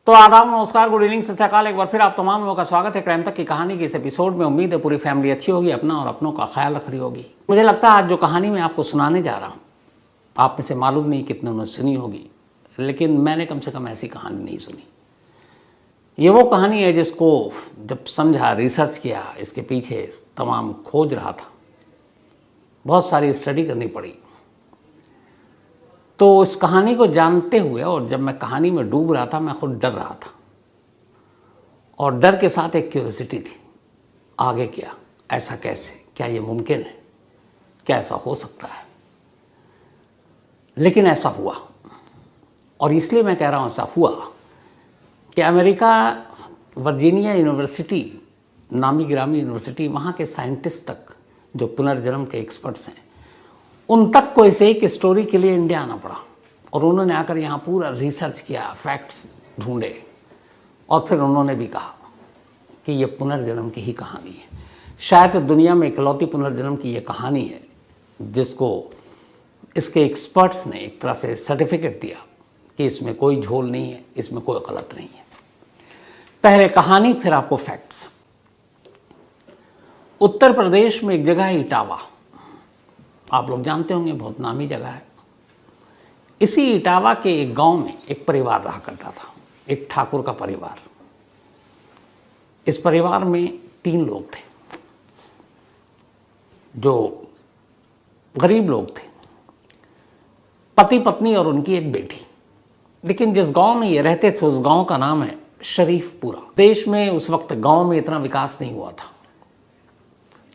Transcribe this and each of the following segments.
तो आदाब, नमस्कार, गुड इवनिंग, सत श्री अकाल। एक बार फिर आप तमाम लोगों का स्वागत है क्राइम तक की कहानी के इस एपिसोड में। उम्मीद है पूरी फैमिली अच्छी होगी, अपना और अपनों का ख्याल रख रही होगी। मुझे लगता है आज जो कहानी मैं आपको सुनाने जा रहा हूँ, आप में से मालूम नहीं कितने ने सुनी होगी, लेकिन मैंने कम से कम ऐसी कहानी नहीं सुनी। ये वो कहानी है जिसको जब समझा, रिसर्च किया, इसके पीछे तमाम खोज रहा था, बहुत सारी स्टडी करनी पड़ी। तो इस कहानी को जानते हुए और जब मैं कहानी में डूब रहा था, मैं खुद डर रहा था और डर के साथ एक क्यूरियोसिटी थी, आगे क्या, ऐसा कैसे, क्या ये मुमकिन है, क्या ऐसा हो सकता है। लेकिन ऐसा हुआ, और इसलिए मैं कह रहा हूँ ऐसा हुआ कि अमेरिका वर्जीनिया यूनिवर्सिटी, नामी गिरामी यूनिवर्सिटी, वहाँ के साइंटिस्ट तक जो पुनर्जन्म के एक्सपर्ट्स हैं, उन तक को इस एक स्टोरी के लिए इंडिया आना पड़ा और उन्होंने आकर यहाँ पूरा रिसर्च किया, फैक्ट्स ढूंढे और फिर उन्होंने भी कहा कि ये पुनर्जन्म की ही कहानी है। शायद दुनिया में इकलौती पुनर्जन्म की ये कहानी है जिसको इसके एक्सपर्ट्स ने एक तरह से सर्टिफिकेट दिया कि इसमें कोई झोल नहीं है, इसमें कोई गलत नहीं है। पहले कहानी, फिर आपको फैक्ट्स। उत्तर प्रदेश में एक जगह है इटावा, आप लोग जानते होंगे, बहुत नामी जगह है। इसी इटावा के एक गांव में एक परिवार रहा करता था, एक ठाकुर का परिवार। इस परिवार में 3 लोग थे जो गरीब लोग थे, पति पत्नी और उनकी एक बेटी। लेकिन जिस गांव में ये रहते थे उस गांव का नाम है शरीफपुरा। देश में उस वक्त गांव में इतना विकास नहीं हुआ था,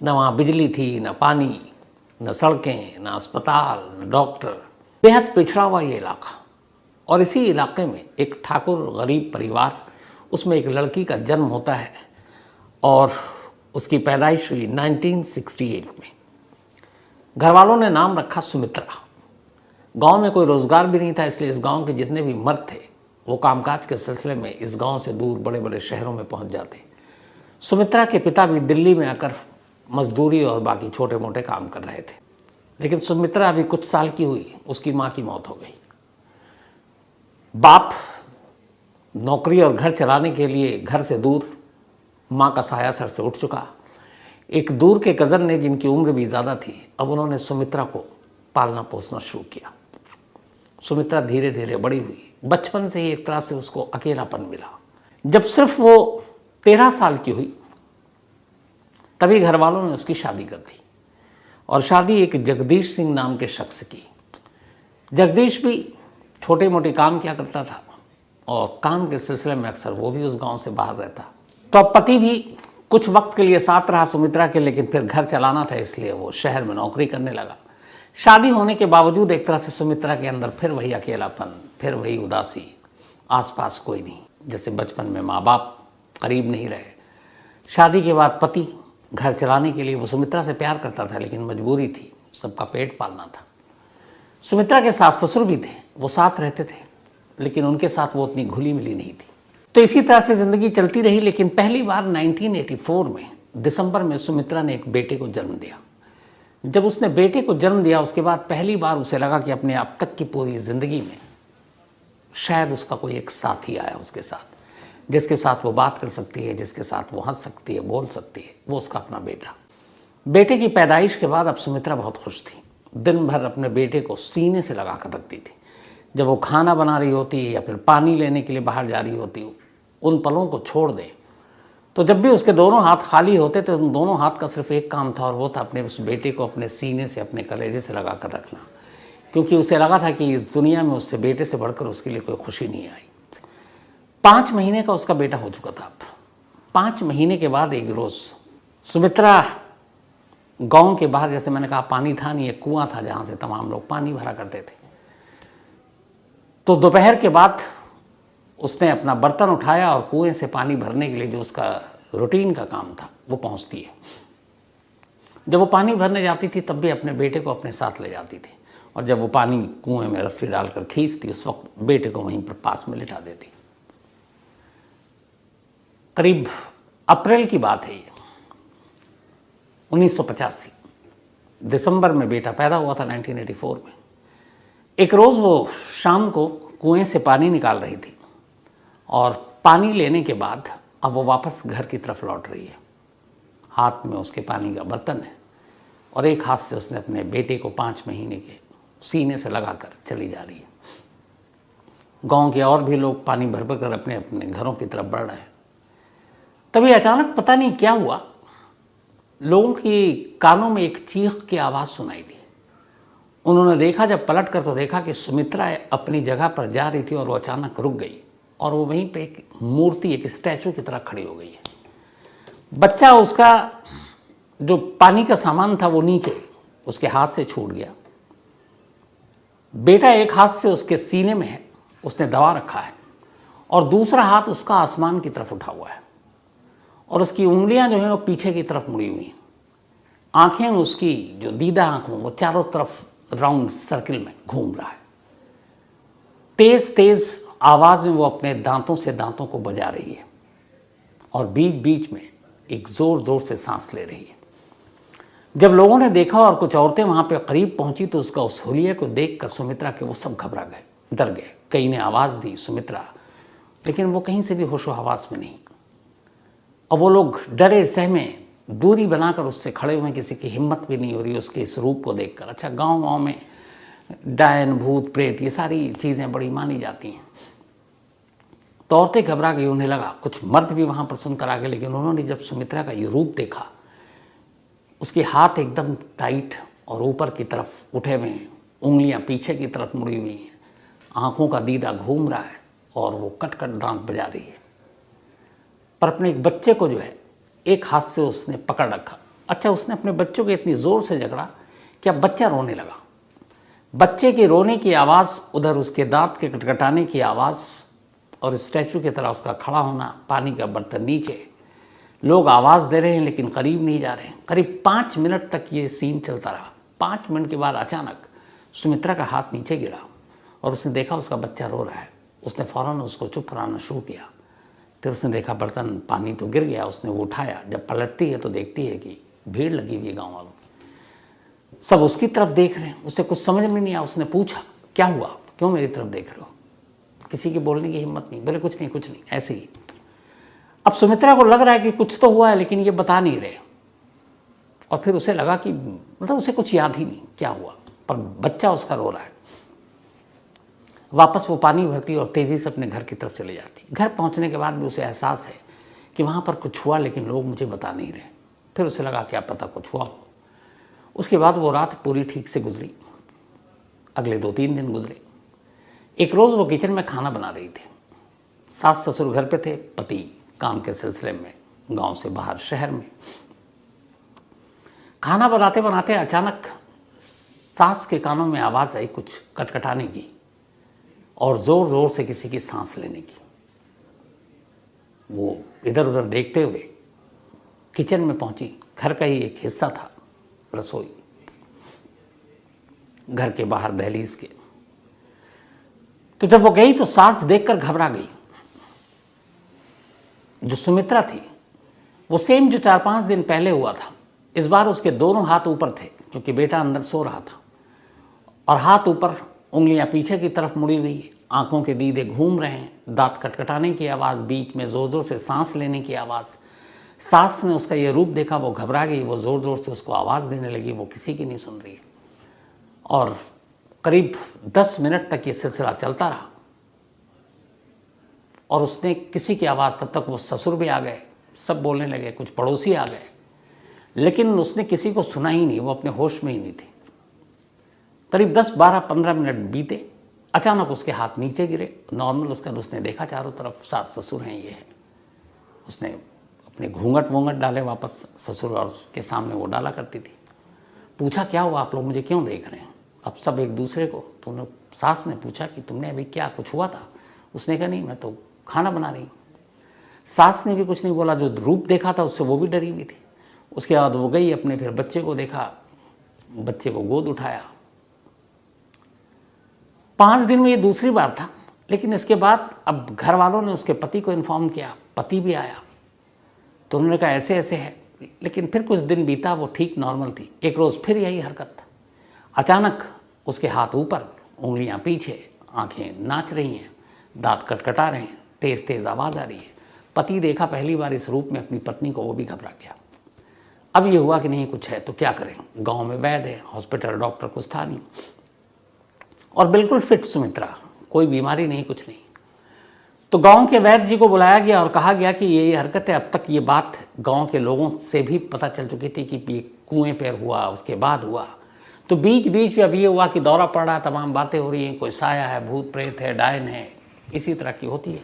न वहाँ बिजली थी, न पानी, न सड़कें, न अस्पताल, न डॉक्टर। बेहद पिछड़ा हुआ ये इलाका। और इसी इलाके में एक ठाकुर गरीब परिवार, उसमें एक लड़की का जन्म होता है और उसकी पैदाइश हुई 1968 में। घर वालों ने नाम रखा सुमित्रा। गांव में कोई रोज़गार भी नहीं था, इसलिए इस गांव के जितने भी मर्द थे वो कामकाज के सिलसिले में इस गांव से दूर बड़े बड़े शहरों में पहुंच जाते। सुमित्रा के पिता भी दिल्ली में आकर मजदूरी और बाकी छोटे मोटे काम कर रहे थे। लेकिन सुमित्रा अभी कुछ साल की हुई, उसकी माँ की मौत हो गई। बाप नौकरी और घर चलाने के लिए घर से दूर, माँ का साया सर से उठ चुका। एक दूर के कज़न ने, जिनकी उम्र भी ज़्यादा थी, अब उन्होंने सुमित्रा को पालना पोसना शुरू किया। सुमित्रा धीरे धीरे बड़ी हुई। बचपन से ही एक तरह से उसको अकेलापन मिला। जब सिर्फ वो 13 साल की हुई तभी घर वालों ने उसकी शादी कर दी, और शादी एक जगदीश सिंह नाम के शख्स की। जगदीश भी छोटे मोटे काम किया करता था और काम के सिलसिले में अक्सर वो भी उस गांव से बाहर रहता। तो अब पति भी कुछ वक्त के लिए साथ रहा सुमित्रा के, लेकिन फिर घर चलाना था इसलिए वो शहर में नौकरी करने लगा। शादी होने के बावजूद एक तरह से सुमित्रा के अंदर फिर वही अकेलापन, फिर वही उदासी, आसपास कोई नहीं। जैसे बचपन में माँ बाप करीब नहीं रहे। शादी के बाद पति घर चलाने के लिए, वो सुमित्रा से प्यार करता था लेकिन मजबूरी थी, सबका पेट पालना था। सुमित्रा के सास ससुर भी थे, वो साथ रहते थे, लेकिन उनके साथ वो उतनी घुली मिली नहीं थी। तो इसी तरह से ज़िंदगी चलती रही। लेकिन पहली बार 1984 में दिसंबर में सुमित्रा ने एक बेटे को जन्म दिया। जब उसने बेटे को जन्म दिया, उसके बाद पहली बार उसे लगा कि अपने अब तक की पूरी ज़िंदगी में शायद उसका कोई एक साथी आया उसके साथ, जिसके साथ वो बात कर सकती है, जिसके साथ वो हंस सकती है, बोल सकती है, वो उसका अपना बेटा। बेटे की पैदाइश के बाद अब सुमित्रा बहुत खुश थी। दिन भर अपने बेटे को सीने से लगा कर रखती थी। जब वो खाना बना रही होती या फिर पानी लेने के लिए बाहर जा रही होती, उन पलों को छोड़ दे। तो जब भी उसके दोनों हाथ खाली होते थे, उन दोनों हाथ का सिर्फ एक काम था, और वो था अपने उस बेटे को अपने सीने से, अपने कलेजे से लगा कर रखना। क्योंकि उसे लगा था कि दुनिया में उससे बेटे से बढ़कर उसके लिए कोई खुशी नहीं आई। 5 महीने का उसका बेटा हो चुका था। 5 महीने के बाद एक रोज़ सुमित्रा गांव के बाहर, जैसे मैंने कहा, पानी था नहीं, एक कुआं था जहाँ से तमाम लोग पानी भरा करते थे। तो दोपहर के बाद उसने अपना बर्तन उठाया और कुएं से पानी भरने के लिए, जो उसका रूटीन का काम था, वो पहुँचती है। जब वो पानी भरने जाती थी तब भी अपने बेटे को अपने साथ ले जाती थी, और जब वो पानी कुएं में रस्सी डालकर खींचती, उस वक्त बेटे को वहीं पर पास में लिटा देती। करीब अप्रैल की बात है ये, 1985 दिसंबर में बेटा पैदा हुआ था 1984 में। एक रोज़ वो शाम को कुएं से पानी निकाल रही थी और पानी लेने के बाद अब वो वापस घर की तरफ लौट रही है। हाथ में उसके पानी का बर्तन है और एक हाथ से उसने अपने बेटे को 5 महीने के सीने से लगाकर चली जा रही है। गांव के और भी लोग पानी भर भर कर अपने अपने घरों की तरफ बढ़ रहे हैं। तभी अचानक पता नहीं क्या हुआ, लोगों की कानों में एक चीख की आवाज़ सुनाई दी। उन्होंने देखा, जब पलट कर तो देखा कि सुमित्रा अपनी जगह पर जा रही थी और वो अचानक रुक गई और वो वहीं पे एक मूर्ति, एक स्टैचू की तरह खड़ी हो गई है। बच्चा, उसका जो पानी का सामान था वो नीचे उसके हाथ से छूट गया। बेटा एक हाथ से उसके सीने में है, उसने दबा रखा है, और दूसरा हाथ उसका आसमान की तरफ उठा हुआ है और उसकी उंगलियां जो हैं वो पीछे की तरफ मुड़ी हुई हैं। आंखें, उसकी जो दीदा आंखों, वो चारों तरफ राउंड सर्किल में घूम रहा है। तेज तेज आवाज में वो अपने दांतों से दांतों को बजा रही है और बीच बीच में एक जोर जोर से सांस ले रही है। जब लोगों ने देखा और कुछ औरतें वहां पे करीब पहुंची तो उसका उस हुलिये को देखकर सुमित्रा के वो सब घबरा गए, डर गए। कई ने आवाज दी सुमित्रा, लेकिन वो कहीं से भी होशो हवास में नहीं। और वो लोग डरे सहमे दूरी बनाकर उससे खड़े हुए, किसी की हिम्मत भी नहीं हो रही उसके इस रूप को देखकर। अच्छा, गांव में डायन, भूत, प्रेत, ये सारी चीज़ें बड़ी मानी जाती हैं। तो औरतें घबरा गई, उन्हें लगा कुछ मर्द भी वहाँ पर सुनकर आ गए, लेकिन उन्होंने जब सुमित्रा का ये रूप देखा, उसके हाथ एकदम टाइट और ऊपर की तरफ उठे हुए हैं, उंगलियाँ पीछे की तरफ मुड़ी हुई हैं, आँखों का दीदा घूम रहा है और वो कट कट दांत बजा रही है। पर अपने एक बच्चे को जो है एक हाथ से उसने पकड़ रखा। अच्छा, उसने अपने बच्चों को इतनी ज़ोर से झगड़ा कि अब बच्चा रोने लगा। बच्चे के रोने की आवाज़, उधर उसके दांत के कटकटाने की आवाज़ और स्टैचू की तरह उसका खड़ा होना, पानी का बर्तन नीचे, लोग आवाज़ दे रहे हैं लेकिन करीब नहीं जा रहे हैं। करीब 5 मिनट तक ये सीन चलता रहा। 5 मिनट के बाद अचानक सुमित्रा का हाथ नीचे गिरा और उसने देखा उसका बच्चा रो रहा है। उसने फ़ौरन उसको चुप कराना शुरू किया। फिर उसने देखा बर्तन, पानी तो गिर गया, उसने वो उठाया। जब पलटती है तो देखती है कि भीड़ लगी हुई है गाँव वालों, सब उसकी तरफ देख रहे हैं। उसे कुछ समझ में नहीं आया। उसने पूछा, क्या हुआ, क्यों मेरी तरफ देख रहे हो? किसी की बोलने की हिम्मत नहीं, बोले कुछ नहीं कुछ नहीं, ऐसे ही। अब सुमित्रा को लग रहा है कि कुछ तो हुआ है, लेकिन ये बता नहीं रहे। और फिर उसे लगा कि मतलब उसे कुछ याद ही नहीं क्या हुआ, पर बच्चा उसका रो रहा है। वापस वो पानी भरती और तेज़ी से अपने घर की तरफ चली जाती। घर पहुंचने के बाद भी उसे एहसास है कि वहाँ पर कुछ हुआ, लेकिन लोग मुझे बता नहीं रहे। फिर उसे लगा क्या पता कुछ हुआ हो। उसके बाद वो रात पूरी ठीक से गुजरी। अगले 2-3 दिन गुजरे। एक रोज़ वो किचन में खाना बना रही थी। सास ससुर घर पे थे, पति काम के सिलसिले में गांव से बाहर शहर में। खाना बनाते बनाते अचानक सास के कानों में आवाज़ आई कुछ कटकटाने की और ज़ोर ज़ोर से किसी की सांस लेने की। वो इधर उधर देखते हुए किचन में पहुंची। घर का ही एक हिस्सा था रसोई, घर के बाहर दहलीज के। तो जब वो गई तो सास देखकर घबरा गई। जो सुमित्रा थी वो सेम जो 4-5 दिन पहले हुआ था। इस बार उसके दोनों हाथ ऊपर थे क्योंकि बेटा अंदर सो रहा था, और हाथ ऊपर, उंगलियां पीछे की तरफ मुड़ी हुई, आंखों के दीदे घूम रहे हैं, दांत कटकटाने की आवाज़, बीच में ज़ोर ज़ोर से सांस लेने की आवाज़। सास ने उसका ये रूप देखा, वो घबरा गई, वो ज़ोर ज़ोर से उसको आवाज़ देने लगी, वो किसी की नहीं सुन रही है। और करीब 10 मिनट तक ये सिलसिला चलता रहा और उसने किसी की आवाज़, तब तक वो ससुर भी आ गए, सब बोलने लगे, कुछ पड़ोसी आ गए, लेकिन उसने किसी को सुना ही नहीं। वो अपने होश में ही नहीं थी। करीब 10-12-15 मिनट बीते। अचानक उसके हाथ नीचे गिरे। नॉर्मल उसका, उसने देखा चारों तरफ सास ससुर हैं, ये है। उसने अपने घूंघट वूंघट डाले वापस, ससुर और उसके सामने वो डाला करती थी। पूछा, क्या हुआ, आप लोग मुझे क्यों देख रहे हैं? अब सब एक दूसरे को। तो सास ने पूछा कि तुमने अभी क्या, कुछ हुआ था? उसने कहा, नहीं, मैं तो खाना बना रही हूँ। सास ने भी कुछ नहीं बोला। जो रूप देखा था उससे वो भी डरी हुई थी। उसके बाद वो गई अपने, फिर बच्चे को देखा, बच्चे को गोद उठाया। 5 दिन में ये दूसरी बार था। लेकिन इसके बाद अब घर वालों ने उसके पति को इन्फॉर्म किया। पति भी आया तो उन्होंने कहा ऐसे ऐसे है। लेकिन फिर कुछ दिन बीता, वो ठीक नॉर्मल थी। एक रोज़ फिर यही हरकत। अचानक उसके हाथ ऊपर, उंगलियां पीछे, आंखें नाच रही हैं, दांत कटकटा रहे हैं, तेज तेज आवाज़ आ रही है। पति देखा पहली बार इस रूप में अपनी पत्नी को, वो भी घबरा गया। अब ये हुआ कि नहीं कुछ है तो क्या करें, गांव में वैद्य है, हॉस्पिटल डॉक्टर कुछ था नहीं, और बिल्कुल फिट सुमित्रा, कोई बीमारी नहीं कुछ नहीं। तो गांव के वैद्य जी को बुलाया गया और कहा गया कि ये हरकत है। अब तक ये बात गांव के लोगों से भी पता चल चुकी थी कि ये कुएं पर हुआ, उसके बाद हुआ। तो बीच बीच में अब ये हुआ कि दौरा पड़ा, तमाम बातें हो रही हैं, कोई साया है, भूत प्रेत है, डायन है, इसी तरह की होती है।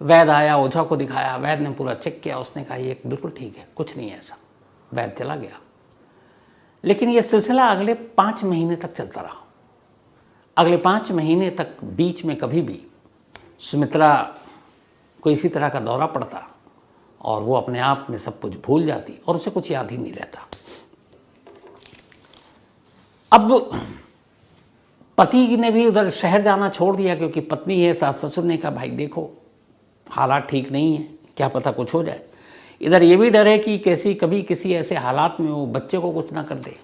वैद्य आया, ओझा को दिखाया, वैद्य ने पूरा चेक किया, उसने कहा ये बिल्कुल ठीक है, कुछ नहीं है ऐसा। वैद्य चला गया। लेकिन ये सिलसिला अगले 5 महीने तक चलता रहा। अगले 5 महीने तक बीच में कभी भी सुमित्रा को इसी तरह का दौरा पड़ता और वो अपने आप में सब कुछ भूल जाती और उसे कुछ याद ही नहीं रहता। अब पति ने भी उधर शहर जाना छोड़ दिया, क्योंकि पत्नी है, सास ससुर ने कहा भाई देखो हालात ठीक नहीं है, क्या पता कुछ हो जाए। इधर ये भी डर है कि कभी किसी ऐसे हालात में वो बच्चे को कुछ ना कर दे।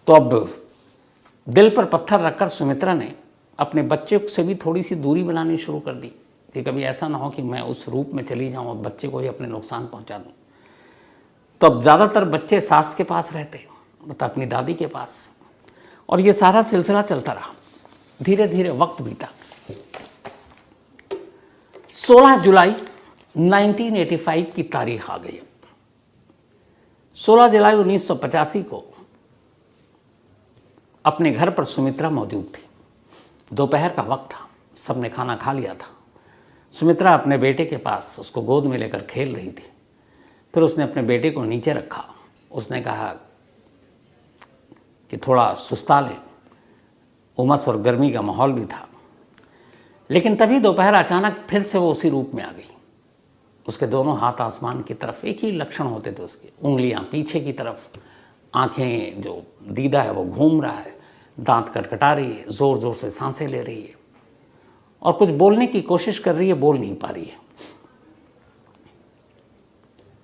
तो अब दिल पर पत्थर रखकर सुमित्रा ने अपने बच्चे से भी थोड़ी सी दूरी बनानी शुरू कर दी कि कभी ऐसा ना हो कि मैं उस रूप में चली जाऊं और बच्चे को ही अपने नुकसान पहुंचा दूं। तो अब ज़्यादातर बच्चे सास के पास रहते, मतलब अपनी दादी के पास, और ये सारा सिलसिला चलता रहा। धीरे धीरे वक्त बीता। 16 जुलाई 1985 की तारीख आ गई। 16 जुलाई 1985 को अपने घर पर सुमित्रा मौजूद थी। दोपहर का वक्त था, सबने खाना खा लिया था। सुमित्रा अपने बेटे के पास उसको गोद में लेकर खेल रही थी। फिर उसने अपने बेटे को नीचे रखा। उसने कहा कि थोड़ा सुस्ता ले, उमस और गर्मी का माहौल भी था। लेकिन तभी दोपहर अचानक फिर से वो उसी रूप में आ गई। उसके दोनों हाथ आसमान की तरफ, एक ही लक्षण होते थे उसके, उंगलियां पीछे की तरफ, आंखें, जो दीदा है वो घूम रहा है, दांत कटकटा रही है, ज़ोर ज़ोर से सांसें ले रही है और कुछ बोलने की कोशिश कर रही है, बोल नहीं पा रही है।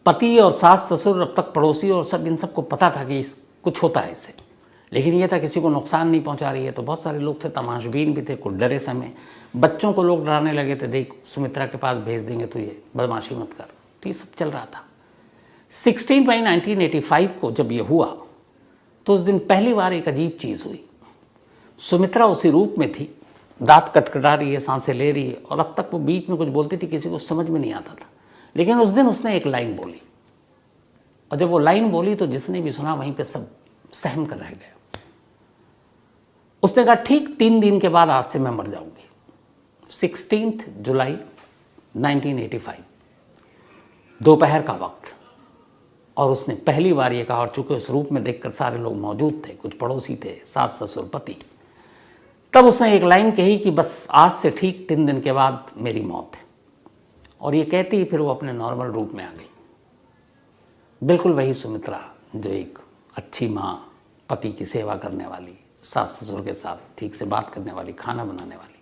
पति और सास ससुर, अब तक पड़ोसी और सब, इन सबको पता था कि कुछ होता है इससे, लेकिन ये था किसी को नुकसान नहीं पहुंचा रही है। तो बहुत सारे लोग थे, तमाशबीन भी थे, कुछ डरे समय। बच्चों को लोग डराने लगे थे, देख सुमित्रा के पास भेज देंगे तो ये बदमाशी मत कर। तो ये सब चल रहा था। 16 मई 1985 को जब ये हुआ तो उस दिन पहली बार एक अजीब चीज़ हुई। सुमित्रा उसी रूप में थी, दांत कटकटा रही है, सांसें ले रही है, और अब तक वो बीच में कुछ बोलती थी, किसी को समझ में नहीं आता था। लेकिन उस दिन उसने एक लाइन बोली, और जब वो लाइन बोली तो जिसने भी सुना वहीं पे सब सहम कर रह गए। उसने कहा ठीक 3 दिन के बाद आज से मैं मर जाऊंगी। 16 जुलाई 1985 दोपहर का वक्त, और उसने पहली बार ये कहा, और चूंकि उस रूप में देखकर सारे लोग मौजूद थे, कुछ पड़ोसी थे, सास ससुर पति, तब उसने एक लाइन कही कि बस आज से ठीक 3 दिन के बाद मेरी मौत है। और ये कहती ही फिर वो अपने नॉर्मल रूप में आ गई। बिल्कुल वही सुमित्रा जो एक अच्छी माँ, पति की सेवा करने वाली, सास ससुर के साथ ठीक से बात करने वाली, खाना बनाने वाली।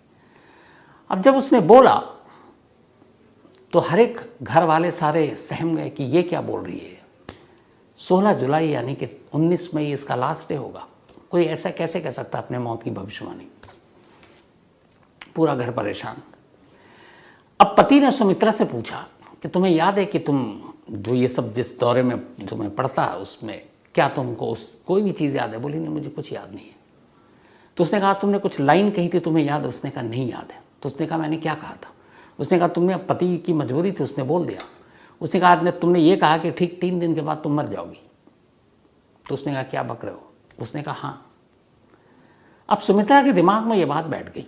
अब जब उसने बोला तो हर एक घर वाले सारे सहम गए कि ये क्या बोल रही है। 16 जुलाई यानी कि 19 मई इसका लास्ट डे होगा। कोई ऐसा कैसे कह सकता अपने मौत की भविष्यवाणी। पूरा घर परेशान। अब पति ने सुमित्रा से पूछा कि तुम्हें याद है कि तुम जो ये सब जिस दौरे में जो मैं पढ़ता है उसमें क्या तुमको कोई भी चीज़ याद है? बोली नहीं, मुझे कुछ याद नहीं है। तो उसने कहा तुमने कुछ लाइन कही थी, तुम्हें याद है? उसने कहा नहीं याद है। तो उसने कहा मैंने क्या कहा था? उसने कहा तुमने पति की मजबूरी थी, उसने बोल दिया। उसने कहा तुमने ये कहा कि ठीक 3 दिन के बाद तुम मर जाओगी। तो उसने कहा क्या बक रहे हो? उसने कहा हाँ। अब सुमित्रा के दिमाग में ये बात बैठ गई।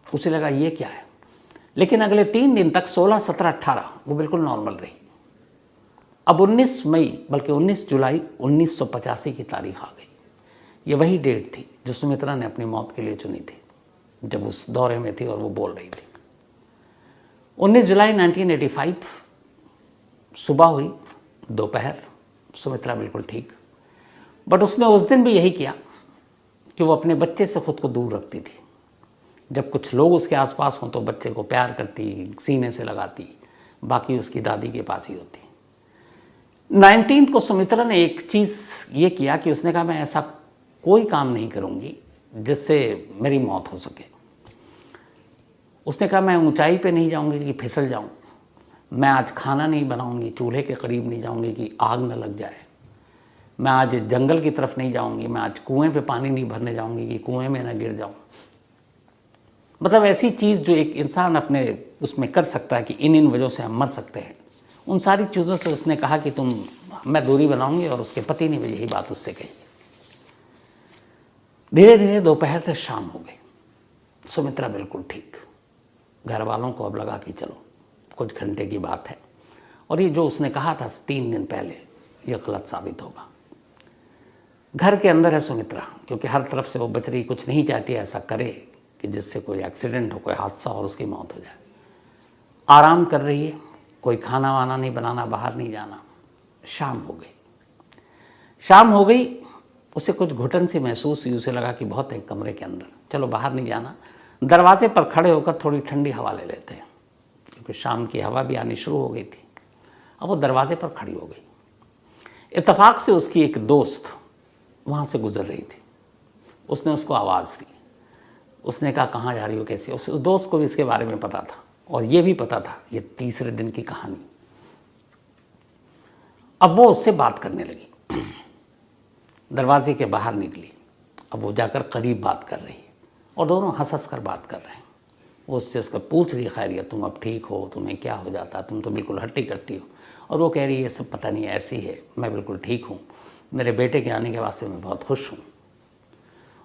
उसे लगा ये क्या है। लेकिन अगले 3 दिन तक 16, 17, 18 वो बिल्कुल नॉर्मल रही। अब 19 मई बल्कि 19 जुलाई 1985 की तारीख आ गई। ये वही डेट थी जो सुमित्रा ने अपनी मौत के लिए चुनी थी, जब उस दौरे में थी और वो बोल रही थी। 19 जुलाई 1985 सुबह हुई, दोपहर, सुमित्रा बिल्कुल ठीक। बट उसने उस दिन भी यही किया कि वो अपने बच्चे से खुद को दूर रखती थी। जब कुछ लोग उसके आसपास हों तो बच्चे को प्यार करती, सीने से लगाती, बाकी उसकी दादी के पास ही होती। 19 को सुमित्रा ने एक चीज़ ये किया कि उसने कहा मैं ऐसा कोई काम नहीं करूँगी जिससे मेरी मौत हो सके। उसने कहा मैं ऊंचाई पे नहीं जाऊंगी कि फिसल जाऊं, मैं आज खाना नहीं बनाऊंगी, चूल्हे के करीब नहीं जाऊंगी कि आग न लग जाए, मैं आज जंगल की तरफ नहीं जाऊंगी, मैं आज कुएं पे पानी नहीं भरने जाऊंगी कि कुएं में न गिर जाऊं। मतलब ऐसी चीज़ जो एक इंसान अपने उसमें कर सकता है कि इन वजहों से हम मर सकते हैं, उन सारी चीज़ों से उसने कहा कि मैं दूरी बनाऊंगी, और उसके पति ने भी यही बात उससे कही। धीरे धीरे दोपहर से शाम हो गई। सुमित्रा बिल्कुल ठीक। घर वालों को अब लगा कि चलो कुछ घंटे की बात है, और ये जो उसने कहा था 3 दिन पहले, ये गलत साबित होगा। घर के अंदर है सुमित्रा, क्योंकि हर तरफ से वो बच रही, कुछ नहीं चाहती ऐसा करे कि जिससे कोई एक्सीडेंट हो, कोई हादसा और उसकी मौत हो जाए। आराम कर रही है, कोई खाना वाना नहीं बनाना, बाहर नहीं जाना। शाम हो गई। उसे कुछ घुटन सी महसूस हुई, उसे लगा कि बहुत है कमरे के अंदर, चलो बाहर नहीं जाना, दरवाजे पर खड़े होकर थोड़ी ठंडी हवा ले लेते हैं, क्योंकि शाम की हवा भी आनी शुरू हो गई थी। अब वो दरवाजे पर खड़ी हो गई। इत्तेफाक से उसकी एक दोस्त वहाँ से गुजर रही थी। उसने उसको आवाज़ दी। उसने कहा कहाँ जा रही हो, कैसी? उस दोस्त को भी इसके बारे में पता था, और ये भी पता था ये तीसरे दिन की कहानी। अब वो उससे बात करने लगी, दरवाजे के बाहर निकली। अब वो जाकर करीब बात कर रही है, और दोनों हंस कर बात कर रहे हैं। वो उससे उसका पूछ रही है खैरियत, तुम अब ठीक हो, तुम्हें क्या हो जाता, तुम तो बिल्कुल हट्टी कट्टी हो। और वो कह रही है ये सब पता नहीं ऐसी है, मैं बिल्कुल ठीक हूँ, मेरे बेटे के आने के बाद से मैं बहुत खुश हूँ।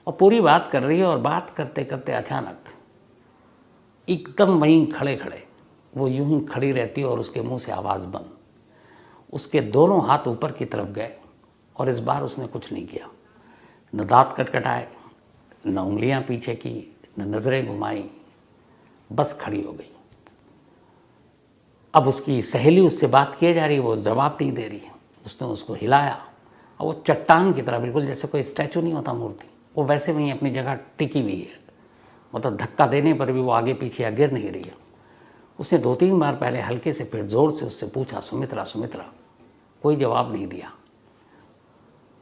और पूरी बात कर रही है, और बात करते करते अचानक एकदम वहीं खड़े खड़े वो यूं ही खड़ी रहती है, और उसके मुंह से आवाज़ बंद। उसके दोनों हाथ ऊपर की तरफ गए, और इस बार उसने कुछ नहीं किया, न दांत कटकटाए, न उंगलियां पीछे की, न नज़रें घुमाई, बस खड़ी हो गई। अब उसकी सहेली उससे बात किए जा रही है, वो जवाब नहीं दे रही है। उसने उसको हिलाया, और वो चट्टान की तरह, बिल्कुल जैसे कोई स्टैचू नहीं होता, मूर्ति, वो वैसे वहीं अपनी जगह टिकी हुई है। मतलब धक्का देने पर भी वो आगे पीछे या गिर नहीं रही है। उसने 2-3 बार पहले हल्के से, फिर जोर से उससे पूछा, सुमित्रा सुमित्रा। कोई जवाब नहीं दिया।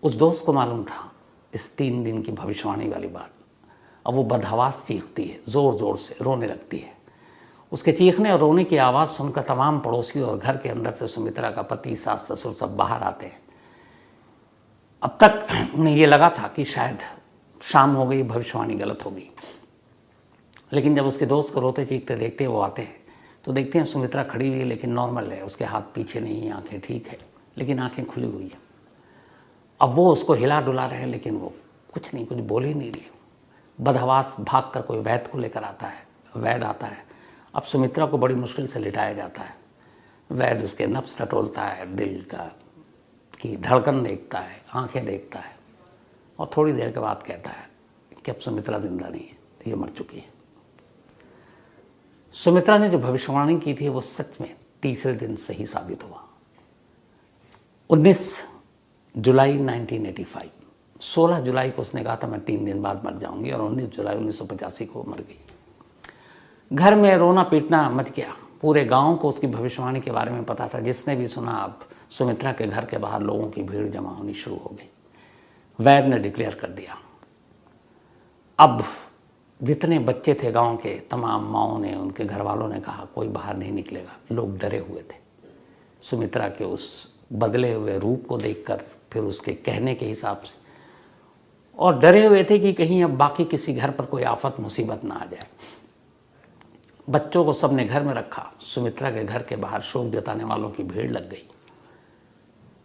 उस दोस्त को मालूम था इस 3 दिन की भविष्यवाणी वाली बात। अब वो बदहवास चीखती है, ज़ोर ज़ोर से रोने लगती है। उसके चीखने और रोने की आवाज़ सुनकर तमाम पड़ोसी और घर के अंदर से सुमित्रा का पति, सास, ससुर सब बाहर आते हैं। अब तक उन्हें ये लगा था कि शायद शाम हो गई, भविष्यवाणी गलत हो गई। लेकिन जब उसके दोस्त को रोते चीखते देखते वो आते हैं, तो देखते हैं सुमित्रा खड़ी हुई है, लेकिन नॉर्मल है, उसके हाथ पीछे नहीं है, आंखें ठीक है, लेकिन आंखें खुली हुई है। अब वो उसको हिला डुला रहे हैं, लेकिन वो कुछ नहीं, कुछ बोल ही नहीं रही है। बदहवास भाग कर कोई वैद्य को लेकर आता है, वैद्य आता है। अब सुमित्रा को बड़ी मुश्किल से लिटाया जाता है। वैद्य उसके नब्ज टटोलता है, दिल की धड़कन देखता है, आंखें देखता है, और थोड़ी देर के बाद कहता है कि अब सुमित्रा जिंदा नहीं है, ये मर चुकी है। सुमित्रा ने जो भविष्यवाणी की थी वो सच में तीसरे दिन सही साबित हुआ। 19 जुलाई 1985, 16 जुलाई को उसने कहा था मैं 3 दिन बाद मर जाऊंगी, और 19 जुलाई 1985 को मर गई। घर में रोना पीटना मच गया। पूरे गांव को उसकी भविष्यवाणी के बारे में पता था। जिसने भी सुना, अब सुमित्रा के घर के बाहर लोगों की भीड़ जमा होनी शुरू हो गई। वैद्य ने डिक्लेयर कर दिया। अब जितने बच्चे थे गांव के, तमाम माओं ने, उनके घर वालों ने कहा कोई बाहर नहीं निकलेगा। लोग डरे हुए थे सुमित्रा के उस बदले हुए रूप को देखकर, फिर उसके कहने के हिसाब से, और डरे हुए थे कि कहीं अब बाकी किसी घर पर कोई आफत मुसीबत ना आ जाए। बच्चों को सबने घर में रखा। सुमित्रा के घर के बाहर शोक जताने वालों की भीड़ लग गई।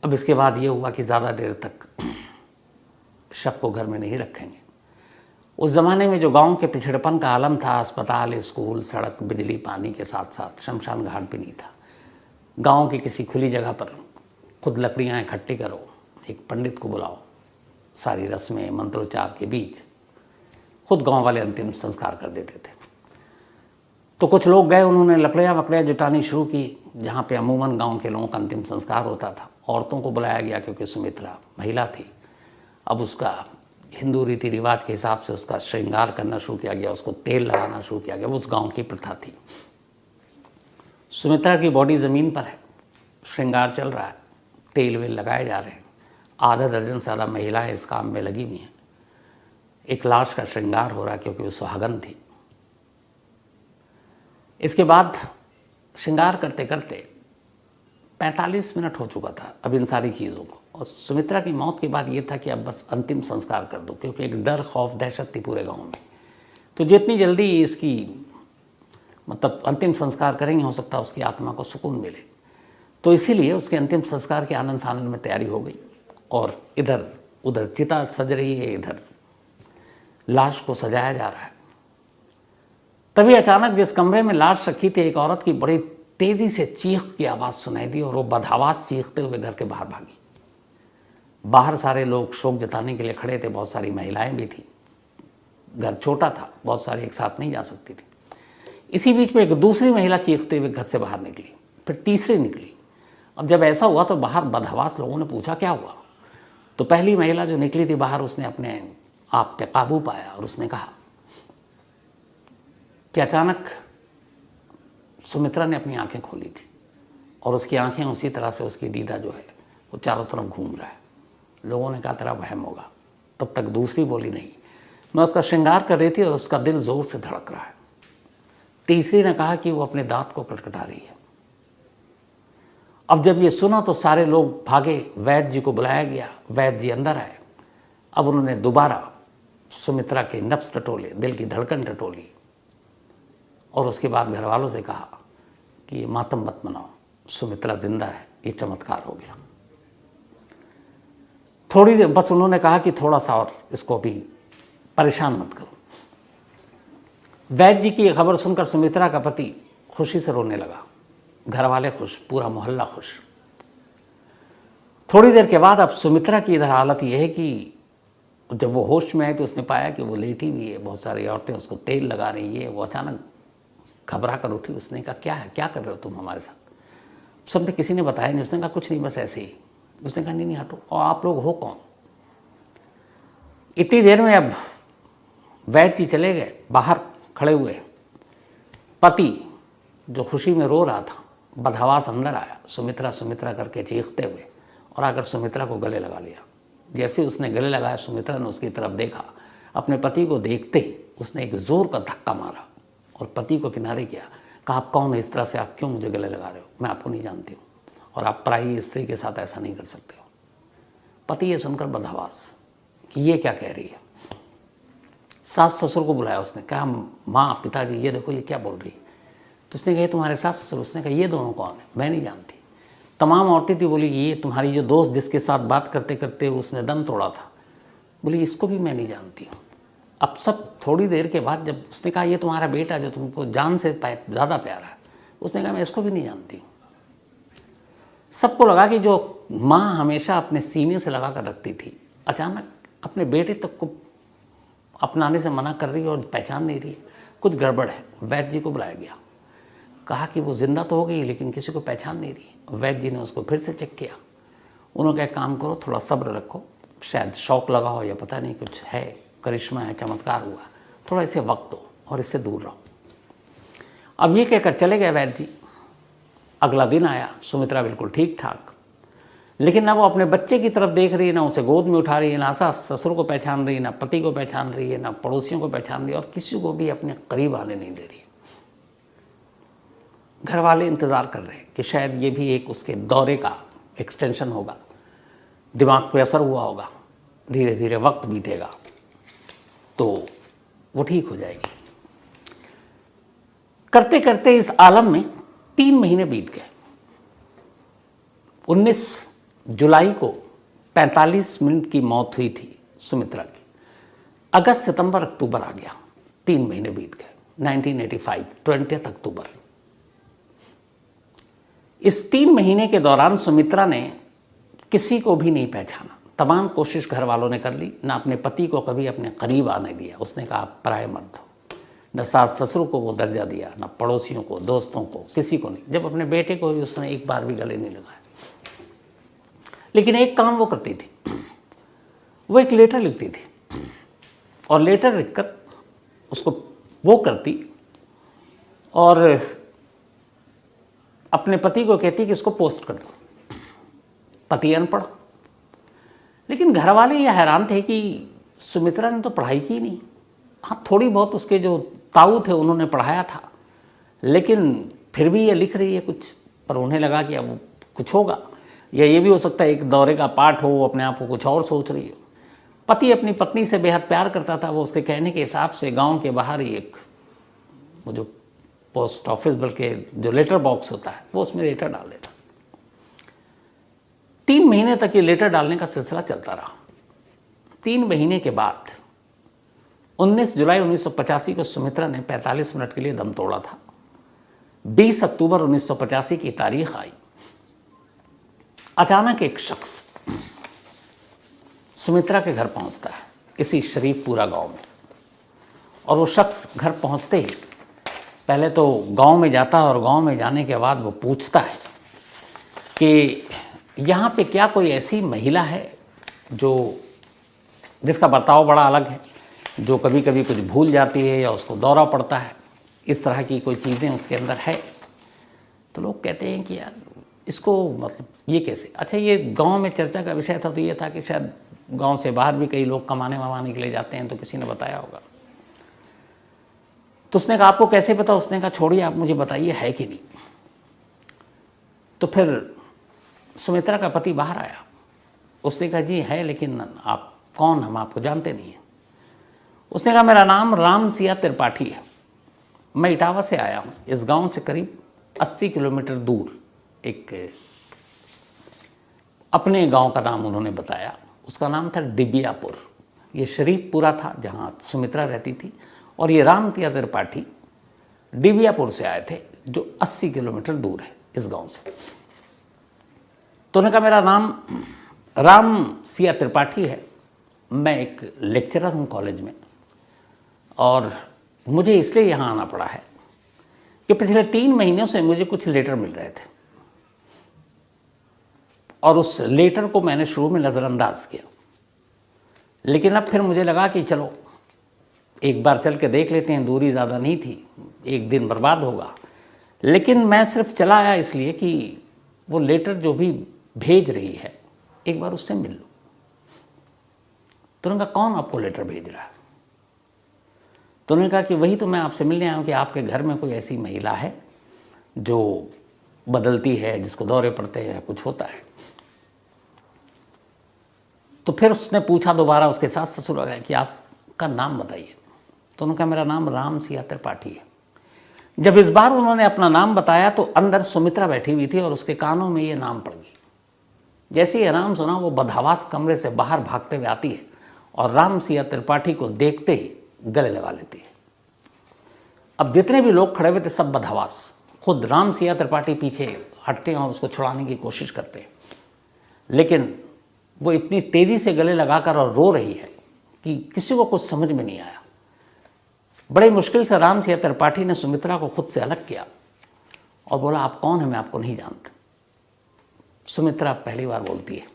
अब इसके बाद ये हुआ कि ज़्यादा देर तक शव को घर में नहीं रखेंगे। उस ज़माने में जो गांव के पिछड़पन का आलम था, अस्पताल, स्कूल, सड़क, बिजली, पानी के साथ साथ शमशान घाट भी नहीं था। गांव की किसी खुली जगह पर खुद लकड़ियाँ इकट्ठी करो, एक पंडित को बुलाओ, सारी रस्में मंत्रोच्चार के बीच खुद गांव वाले अंतिम संस्कार कर देते थे। तो कुछ लोग गए, उन्होंने लकड़ियाँ वकड़ियाँ जुटानी शुरू की, जहाँ पे अमूमन गांव के लोगों का अंतिम संस्कार होता था। औरतों को बुलाया गया क्योंकि सुमित्रा महिला थी। अब उसका हिंदू रीति रिवाज के हिसाब से उसका श्रृंगार करना शुरू किया गया, उसको तेल लगाना शुरू किया गया। वो उस गांव की प्रथा थी। सुमित्रा की बॉडी ज़मीन पर है, श्रृंगार चल रहा है, तेल वेल लगाए जा रहे हैं। आधा दर्जन से ज़्यादा महिलाएं इस काम में लगी हुई हैं। एक लाश का श्रृंगार हो रहा है क्योंकि वो सुहागन थी। इसके बाद श्रृंगार करते करते 45 मिनट हो चुका था अब इन सारी चीज़ों को, और सुमित्रा की मौत के बाद ये था कि अब बस अंतिम संस्कार कर दो, क्योंकि एक डर खौफ दहशत थी पूरे गांव में। तो जितनी जल्दी इसकी मतलब अंतिम संस्कार करेंगे, हो सकता है उसकी आत्मा को सुकून मिले। तो इसीलिए उसके अंतिम संस्कार के आनंद फानंद में तैयारी हो गई, और इधर उधर चिता सज रही है, इधर लाश को सजाया जा रहा है। तभी अचानक जिस कमरे में लाश रखी थी, एक औरत की बड़ी तेजी से चीख की आवाज़ सुनाई दी, और वो बदहवास चीखते हुए घर के बाहर भागी। बाहर सारे लोग शोक जताने के लिए खड़े थे, बहुत सारी महिलाएं भी थी। घर छोटा था, बहुत सारी एक साथ नहीं जा सकती थी। इसी बीच में एक दूसरी महिला चीखते हुए घर से बाहर निकली, फिर तीसरी निकली। अब जब ऐसा हुआ तो बाहर बदहवास लोगों ने पूछा क्या हुआ। तो पहली महिला जो निकली थी बाहर, उसने अपने आप पे काबू पाया और उसने कहा कि अचानक सुमित्रा ने अपनी आंखें खोली थी, और उसकी आंखें उसी तरह से, उसकी दीदा जो है वो चारों तरफ घूम रहा है। लोगों ने कहा तेरा वहम होगा। तब तक दूसरी बोली नहीं, मैं उसका श्रृंगार कर रही थी और उसका दिल जोर से धड़क रहा है। तीसरी ने कहा कि वो अपने दांत को कटकटा रही है। अब जब ये सुना तो सारे लोग भागे, वैद्य जी को बुलाया गया, वैद्य जी अंदर आए। अब उन्होंने दोबारा सुमित्रा के नब्ज टटोले, दिल की धड़कन टटोली, और उसके बाद घर वालों से कहा कि ये मातम मत मनाओ, सुमित्रा जिंदा है, ये चमत्कार हो गया। थोड़ी देर बस उन्होंने कहा कि थोड़ा सा और इसको भी परेशान मत करो। वैद्य जी की ये खबर सुनकर सुमित्रा का पति खुशी से रोने लगा, घर वाले खुश, पूरा मोहल्ला खुश। थोड़ी देर के बाद अब सुमित्रा की इधर हालत यह है कि जब वो होश में आई तो उसने पाया कि वो लेटी हुई है, बहुत सारी औरतें उसको तेल लगा रही है। वो अचानक घबरा कर उठी, उसने कहा क्या है, क्या कर रहे हो तुम हमारे साथ। सबने किसी ने बताया नहीं, उसने कहा कुछ नहीं, बस ऐसे ही। उसने कहा नहीं हटो, और आप लोग हो कौन। इतनी देर में अब वैद्य जी चले गए, बाहर खड़े हुए पति जो खुशी में रो रहा था, बदहवास अंदर आया, सुमित्रा सुमित्रा करके चीखते हुए, और आकर सुमित्रा को गले लगा लिया। जैसे उसने गले लगाया, सुमित्रा ने उसकी तरफ देखा। अपने पति को देखते ही उसने एक जोर का धक्का मारा और पति को किनारे किया। कहा आप कौन है, इस तरह से आप क्यों मुझे गले लगा रहे हो, मैं आपको नहीं जानती हूँ, और आप पराई स्त्री के साथ ऐसा नहीं कर सकते हो। पति ये सुनकर बदहवास कि ये क्या कह रही है। सास ससुर को बुलाया, उसने कहा माँ पिताजी ये देखो ये क्या बोल रही है। तो उसने कहा तुम्हारे सास ससुर। उसने कहा ये दोनों कौन है, मैं नहीं जानती। तमाम औरतें थी, बोली ये तुम्हारी जो दोस्त जिसके साथ बात करते करते उसने दम तोड़ा था, बोली इसको भी मैं नहीं जानती हूँ। अब सब थोड़ी देर के बाद जब उसने कहा ये तुम्हारा बेटा जो तुमको जान से ज़्यादा प्यारा है, उसने कहा मैं इसको भी नहीं जानती हूँ। सबको लगा कि जो माँ हमेशा अपने सीने से लगा कर रखती थी, अचानक अपने बेटे तक को अपनाने से मना कर रही है और पहचान नहीं रही है, कुछ गड़बड़ है। वैद्य जी को बुलाया गया, कहा कि वो जिंदा तो हो गई लेकिन किसी को पहचान नहीं रही। वैद्य जी ने उसको फिर से चेक किया। उन्होंने कहा काम करो, थोड़ा सब्र रखो, शायद शौक लगा हो या पता नहीं कुछ है, करिश्मा है, चमत्कार हुआ, थोड़ा इसे वक्त दो और इससे दूर रहो। अब ये कहकर चले गए वैद्य जी। अगला दिन आया, सुमित्रा बिल्कुल ठीक ठाक, लेकिन ना वो अपने बच्चे की तरफ देख रही है, ना उसे गोद में उठा रही है, ना सास ससुर को पहचान रही है, ना पति को पहचान रही है, ना पड़ोसियों को पहचान रही है, और किसी को भी अपने करीब आने नहीं दे रही है। घर वाले इंतज़ार कर रहे हैं कि शायद ये भी एक उसके दौरे का एक्सटेंशन होगा, दिमाग पे असर हुआ होगा, धीरे धीरे वक्त बीतेगा तो वो ठीक हो जाएगी। करते करते इस आलम में 3 महीने बीत गए। 19 जुलाई को 45 मिनट की मौत हुई थी सुमित्रा की। अगस्त सितंबर अक्टूबर आ गया, 3 महीने बीत गए। 1985 20 अक्टूबर। इस 3 महीने के दौरान सुमित्रा ने किसी को भी नहीं पहचाना। तमाम कोशिश घर वालों ने कर ली, ना अपने पति को कभी अपने करीब आने दिया। उसने कहा आप पराये मर्द हो। न सास ससुर को वो दर्जा दिया, न पड़ोसियों को, दोस्तों को, किसी को नहीं। जब अपने बेटे को भी उसने एक बार भी गले नहीं लगाया। लेकिन एक काम वो करती थी, वो एक लेटर लिखती थी और लेटर लिखकर उसको वो करती और अपने पति को कहती कि इसको पोस्ट कर दो। पति अनपढ़, लेकिन घर वाले ये हैरान थे कि सुमित्रा ने तो पढ़ाई की नहीं। हाँ, थोड़ी बहुत उसके जो ताऊ थे उन्होंने पढ़ाया था, लेकिन फिर भी ये लिख रही है कुछ, पर उन्हें लगा कि अब कुछ होगा, या ये भी हो सकता है एक दौरे का पार्ट हो, अपने आप को कुछ और सोच रही हो। पति अपनी पत्नी से बेहद प्यार करता था, वो उसके कहने के हिसाब से गांव के बाहर ही एक वो जो पोस्ट ऑफिस, बल्कि जो लेटर बॉक्स होता है, वो उसमें लेटर डाल देता। 3 महीने तक ये लेटर डालने का सिलसिला चलता रहा। 3 महीने के बाद 19 जुलाई 1985 को सुमित्रा ने 45 मिनट के लिए दम तोड़ा था। 20 अक्टूबर 1985 की तारीख आई। अचानक एक शख्स सुमित्रा के घर पहुंचता है, इसी शरीफपुरा गांव में। और वो शख्स घर पहुंचते ही पहले तो गांव में जाता है, और गांव में जाने के बाद वो पूछता है कि यहाँ पे क्या कोई ऐसी महिला है जिसका बर्ताव बड़ा अलग है, जो कभी कभी कुछ भूल जाती है या उसको दौरा पड़ता है, इस तरह की कोई चीज़ें उसके अंदर है। तो लोग कहते हैं कि यार इसको मतलब ये कैसे। अच्छा, ये गांव में चर्चा का विषय था, तो ये था कि शायद गांव से बाहर भी कई लोग कमाने वमाने के लिए जाते हैं, तो किसी ने बताया होगा। तो उसने कहा आपको कैसे पता? उसने कहा छोड़िए, आप मुझे बताइए है कि नहीं। तो फिर सुमित्रा का पति बाहर आया। उसने कहा जी है, लेकिन आप कौन? हम आपको जानते नहीं हैं। उसने कहा मेरा नाम राम सिया त्रिपाठी है, मैं इटावा से आया हूँ। इस गांव से करीब 80 किलोमीटर दूर एक अपने गांव का नाम उन्होंने बताया। उसका नाम था डिबियापुर। ये शरीफपुरा था जहाँ सुमित्रा रहती थी, और ये राम सिया त्रिपाठी डिबियापुर से आए थे, जो 80 किलोमीटर दूर है इस गांव से। तो उन्होंने कहा मेरा नाम राम सिया त्रिपाठी है, मैं एक लेक्चरर हूँ कॉलेज में, और मुझे इसलिए यहाँ आना पड़ा है कि पिछले 3 महीनों से मुझे कुछ लेटर मिल रहे थे, और उस लेटर को मैंने शुरू में नज़रअंदाज किया, लेकिन अब फिर मुझे लगा कि चलो एक बार चल के देख लेते हैं, दूरी ज़्यादा नहीं थी, एक दिन बर्बाद होगा। लेकिन मैं सिर्फ चला आया इसलिए कि वो लेटर जो भी भेज रही है एक बार उससे मिल लो। तो उन्होंने कहा कौन आपको लेटर भेज रहा है? तो उन्होंने कहा कि वही तो मैं आपसे मिलने आया हूँ कि आपके घर में कोई ऐसी महिला है जो बदलती है, जिसको दौरे पड़ते हैं, कुछ होता है। तो फिर उसने पूछा दोबारा उसके साथ ससुर आ गए कि आपका नाम बताइए। तो उन्होंने कहा मेरा नाम राम सिया त्रिपाठी है। जब इस बार उन्होंने अपना नाम बताया तो अंदर सुमित्रा बैठी हुई थी और उसके कानों में ये नाम पड़ गई। जैसे ही नाम सुना वो बदहवास कमरे से बाहर भागते हुए आती है और राम सिया त्रिपाठी को देखते ही गले लगा लेती है। अब जितने भी लोग खड़े हुए थे सब बदहवास, खुद राम सिया त्रिपाठी पीछे हटते हैं और उसको छुड़ाने की कोशिश करते हैं, लेकिन वो इतनी तेज़ी से गले लगाकर और रो रही है कि किसी को कुछ समझ में नहीं आया। बड़े मुश्किल से राम सिया त्रिपाठी ने सुमित्रा को खुद से अलग किया और बोला आप कौन हैं, मैं आपको नहीं जानता। सुमित्रा पहली बार बोलती है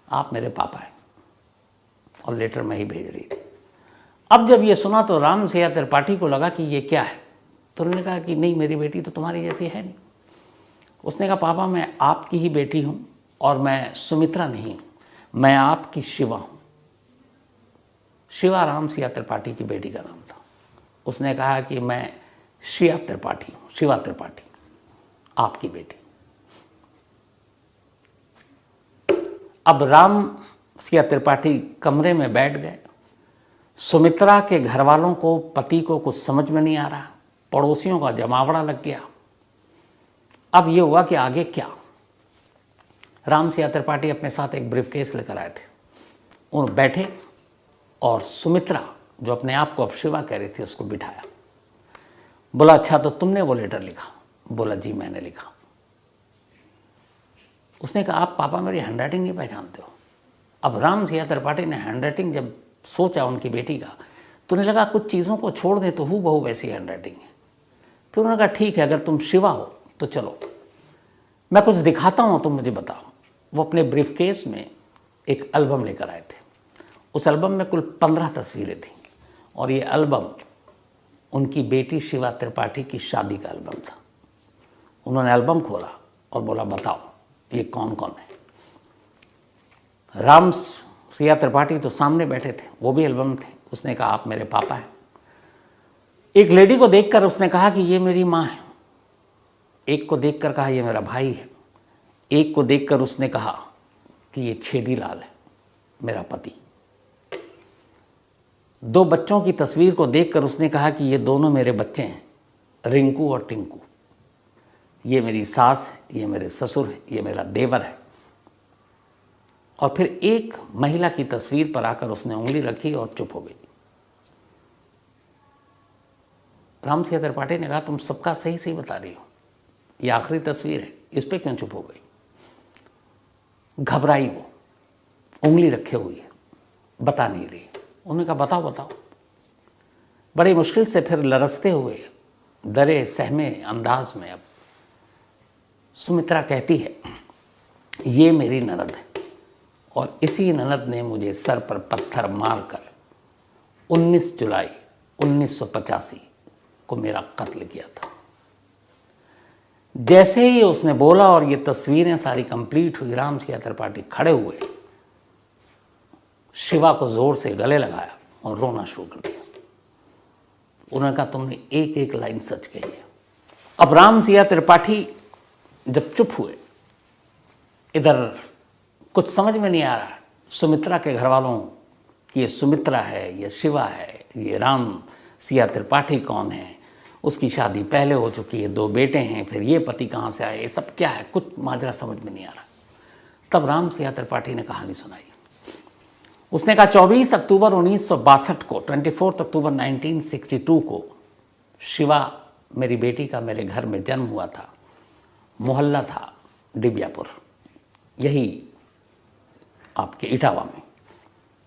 आप मेरे पापा हैं और लेटर मैं ही भेज रही थी। अब जब ये सुना तो राम सिया त्रिपाठी को लगा कि ये क्या है। तो उन्होंने कहा कि नहीं, मेरी बेटी तो तुम्हारी जैसी है नहीं। उसने कहा पापा मैं आपकी ही बेटी हूँ और मैं सुमित्रा नहीं हूँ, मैं आपकी शिवा हूँ। शिवा राम सिया त्रिपाठी की बेटी का नाम था। उसने कहा कि मैं शिया त्रिपाठी हूँ, शिवा त्रिपाठी आपकी बेटी। अब राम सिया त्रिपाठी कमरे में बैठ गए। सुमित्रा के घर वालों को, पति को कुछ समझ में नहीं आ रहा, पड़ोसियों का जमावड़ा लग गया। अब ये हुआ कि आगे क्या। राम सिया त्रिपाठी अपने साथ एक ब्रीफकेस लेकर आए थे। उन बैठे और सुमित्रा जो अपने आप को अब शिवा कह रही थी उसको बिठाया। बोला अच्छा तो तुमने वो लेटर लिखा? बोला जी मैंने लिखा। उसने कहा आप पापा मेरी हैंडराइटिंग नहीं पहचानते हो? अब राम सिया त्रिपाठी ने हैंडराइटिंग जब सोचा उनकी बेटी का तो उन्हें लगा कुछ चीज़ों को छोड़ दें तो हूबहू वैसी हैंडराइटिंग है। फिर उन्होंने कहा ठीक है, अगर तुम शिवा हो तो चलो मैं कुछ दिखाता हूँ, तुम मुझे बताओ। वो अपने ब्रीफकेस में एक एल्बम लेकर आए थे। उस एल्बम में कुल 15 तस्वीरें थीं और ये एल्बम उनकी बेटी शिवा त्रिपाठी की शादी का एल्बम था। उन्होंने एल्बम खोला और बोला बताओ ये कौन कौन है। राम सिया त्रिपाठी तो सामने बैठे थे, वो भी एल्बम थे। उसने कहा आप मेरे पापा हैं। एक लेडी को देखकर उसने कहा कि ये मेरी माँ है। एक को देखकर कहा ये मेरा भाई है, एक को देखकर उसने कहा कि ये छेदी लाल है, मेरा पति। दो बच्चों की तस्वीर को देखकर उसने कहा कि ये दोनों मेरे बच्चे हैं, रिंकू और टिंकू। ये मेरी सास है, ये मेरे ससुर है, ये मेरा देवर है। और फिर एक महिला की तस्वीर पर आकर उसने उंगली रखी और चुप हो गई। राम सिंह त्रिपाठी ने कहा तुम सबका सही सही बता रही हो, ये आखिरी तस्वीर है, इस पे क्यों चुप हो गई? घबराई वो, उंगली रखे हुई है, बता नहीं रही। उन्होंने कहा बताओ बताओ। बड़ी मुश्किल से फिर लरसते हुए डरे सहमे अंदाज में अब सुमित्रा कहती है ये मेरी ननद है और इसी ननद ने मुझे सर पर पत्थर मारकर 19 जुलाई 1985 को मेरा कत्ल किया था। जैसे ही उसने बोला और ये तस्वीरें सारी कंप्लीट हुई, राम सिंह त्रिपाठी खड़े हुए, शिवा को जोर से गले लगाया और रोना शुरू कर दिया। उन्होंने कहा तुमने एक एक लाइन सच कही है। अब राम सिंह त्रिपाठी जब चुप हुए, इधर कुछ समझ में नहीं आ रहा सुमित्रा के घर वालों कि ये सुमित्रा है, ये शिवा है, ये राम सिंह त्रिपाठी कौन है, उसकी शादी पहले हो चुकी है, 2 बेटे हैं, फिर ये पति कहाँ से आए, ये सब क्या है, कुछ माजरा समझ में नहीं आ रहा। तब राम सिंह त्रिपाठी ने कहानी सुनाई। उसने कहा 24 अक्टूबर 1962 को, 24 अक्टूबर 1962 को शिवा मेरी बेटी का मेरे घर में जन्म हुआ था। मोहल्ला था डिबियापुर, यही आपके इटावा में।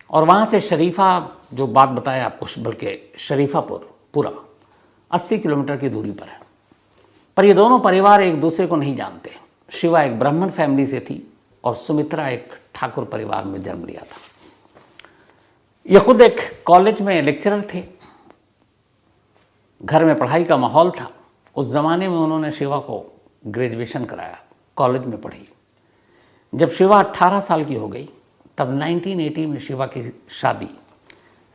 और वहाँ से शरीफा, जो बात बताया आपको, बल्कि शरीफापुर पूरा 80 किलोमीटर की दूरी पर है। पर ये दोनों परिवार एक दूसरे को नहीं जानते। शिवा एक ब्राह्मण फैमिली से थी और सुमित्रा एक ठाकुर परिवार में जन्म लिया था। ये खुद एक कॉलेज में लेक्चरर थे, घर में पढ़ाई का माहौल था। उस ज़माने में उन्होंने शिवा को ग्रेजुएशन कराया, कॉलेज में पढ़ी। जब शिवा 18 साल की हो गई तब 1980 में शिवा की शादी